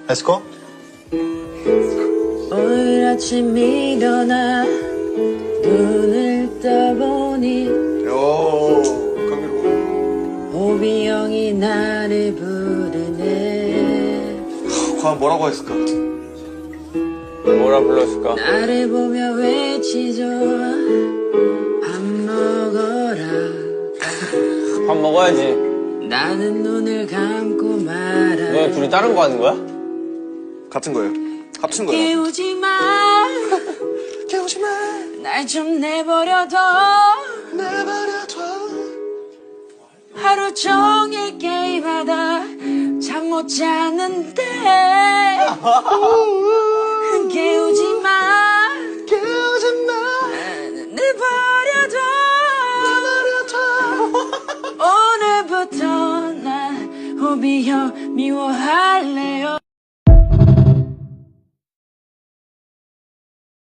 Let's go. 오늘 아침 일어나 눈을 떠보니 호비 형이 나를 부르네. 과연 뭐라고 했을까? 뭐라 불렀을까? 나를 보며 외치죠. 밥 먹어라. 밥 먹어야지. 나는 눈을 감고 말아. 왜 둘이 다른 거 하는 거야? 같은 거예요. 합친 거예요. 깨우지 마. 깨우지 마. 날 좀 내버려둬. 하루 종일 게임하다 잠 못 자는데. 깨우지 마. 깨우지 마. 내버려둬. 오늘부터 난 호비 형 미워할래요.